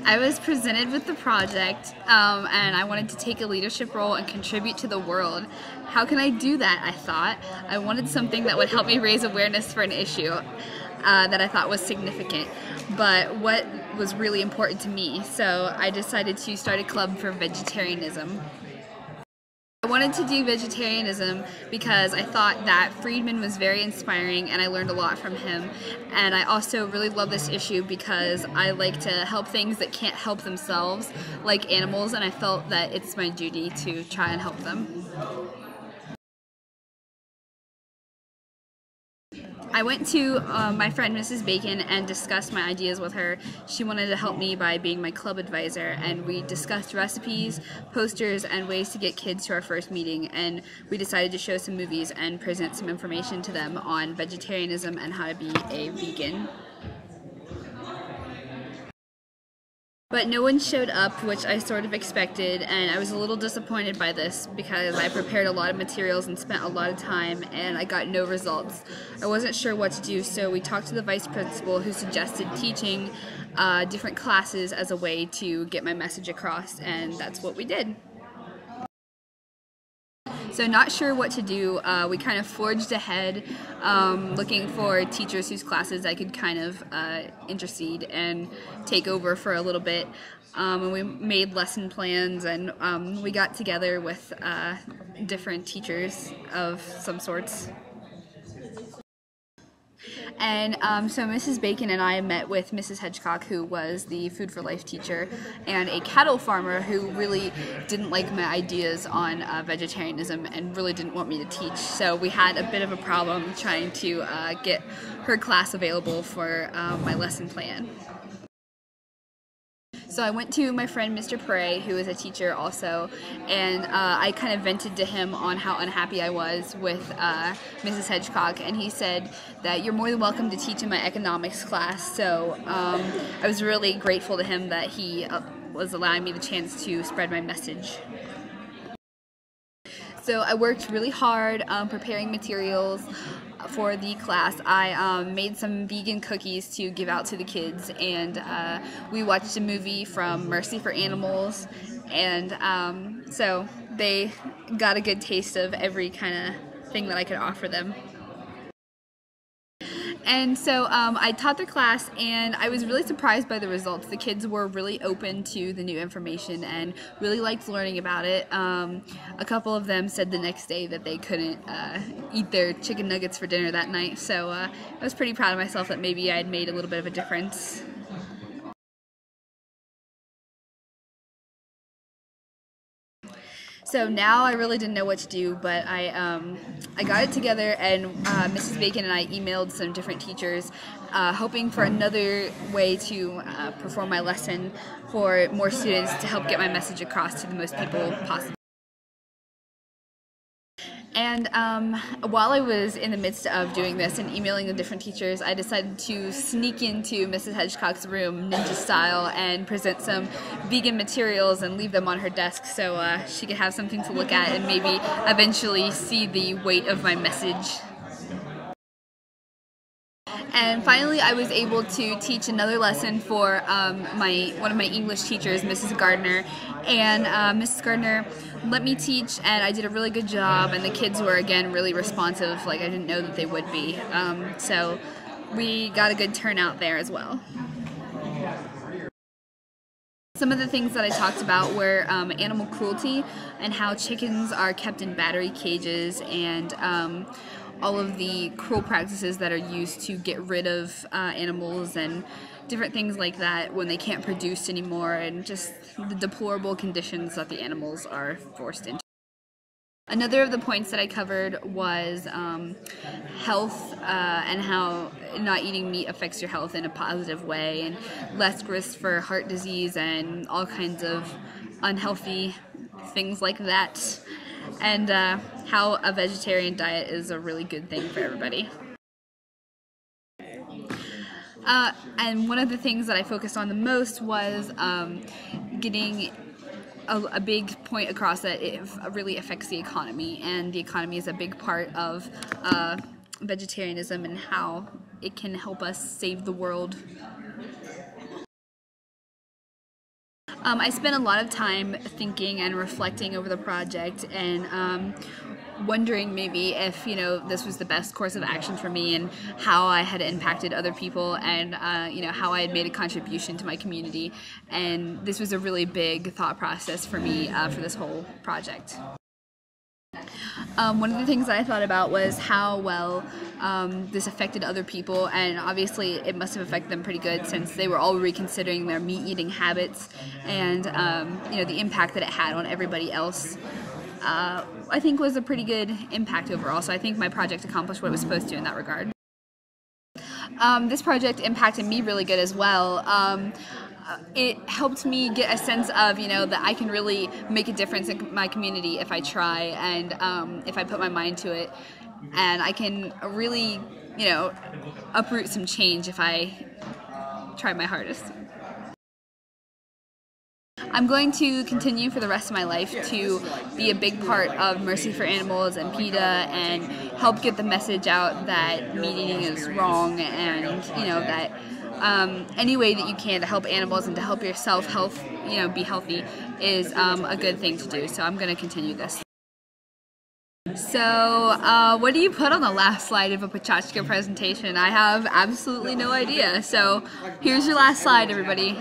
I was presented with the project and I wanted to take a leadership role and contribute to the world. How can I do that, I thought. I wanted something that would help me raise awareness for an issue that I thought was significant, but what was really important to me. So I decided to start a club for vegetarianism. I wanted to do vegetarianism because I thought that Friedman was very inspiring and I learned a lot from him. And I also really love this issue because I like to help things that can't help themselves, like animals, and I felt that it's my duty to try and help them. I went to my friend Mrs. Bacon and discussed my ideas with her. She wanted to help me by being my club advisor, and we discussed recipes, posters, and ways to get kids to our first meeting, and we decided to show some movies and present some information to them on vegetarianism and how to be a vegan. But no one showed up, which I sort of expected, and I was a little disappointed by this because I prepared a lot of materials and spent a lot of time and I got no results. I wasn't sure what to do, so we talked to the vice principal who suggested teaching different classes as a way to get my message across, and that's what we did. So not sure what to do, we kind of forged ahead looking for teachers whose classes I could kind of intercede and take over for a little bit. And we made lesson plans and we got together with different teachers of some sorts. And so Mrs. Bacon and I met with Mrs. Hedgecock, who was the Food for Life teacher, and a cattle farmer who really didn't like my ideas on vegetarianism and really didn't want me to teach. So we had a bit of a problem trying to get her class available for my lesson plan. So I went to my friend Mr. Prey, who is a teacher also, and I kind of vented to him on how unhappy I was with Mrs. Hedgecock, and he said that you're more than welcome to teach in my economics class. So I was really grateful to him that he was allowing me the chance to spread my message. So I worked really hard preparing materials for the class. I made some vegan cookies to give out to the kids, and we watched a movie from Mercy for Animals, and so they got a good taste of every kind of thing that I could offer them. And so I taught the class, and I was really surprised by the results. The kids were really open to the new information and really liked learning about it. A couple of them said the next day that they couldn't eat their chicken nuggets for dinner that night, so I was pretty proud of myself that maybe I had made a little bit of a difference. So now I really didn't know what to do, but I got it together, and Mrs. Bacon and I emailed some different teachers hoping for another way to perform my lesson for more students to help get my message across to the most people possible. And while I was in the midst of doing this and emailing the different teachers, I decided to sneak into Mrs. Hedgecock's room, ninja style, and present some vegan materials and leave them on her desk so she could have something to look at and maybe eventually see the weight of my message. And finally, I was able to teach another lesson for one of my English teachers, Mrs. Gardner. And Mrs. Gardner let me teach, and I did a really good job, and the kids were, again, really responsive, like I didn't know that they would be. So we got a good turnout there as well. Some of the things that I talked about were animal cruelty and how chickens are kept in battery cages, and all of the cruel practices that are used to get rid of animals and different things like that when they can't produce anymore, and just the deplorable conditions that the animals are forced into. Another of the points that I covered was health and how not eating meat affects your health in a positive way, and less risk for heart disease and all kinds of unhealthy things like that, and how a vegetarian diet is a really good thing for everybody. And one of the things that I focused on the most was getting a big point across that it really affects the economy, and the economy is a big part of vegetarianism and how it can help us save the world. I spent a lot of time thinking and reflecting over the project and wondering maybe if this was the best course of action for me and how I had impacted other people and how I had made a contribution to my community, and this was a really big thought process for me for this whole project. One of the things that I thought about was how well this affected other people, and obviously it must have affected them pretty good since they were all reconsidering their meat-eating habits and the impact that it had on everybody else. I think was a pretty good impact overall, so I think my project accomplished what it was supposed to in that regard. This project impacted me really good as well. It helped me get a sense of, that I can really make a difference in my community if I try and if I put my mind to it. And I can really, uproot some change if I try my hardest. I'm going to continue for the rest of my life to be a big part of Mercy for Animals and PETA and help get the message out that meat eating is wrong, and that any way that you can to help animals and to help yourself be healthy is a good thing to do. So I'm going to continue this. So what do you put on the last slide of a Pachachka presentation? I have absolutely no idea. So here's your last slide, everybody.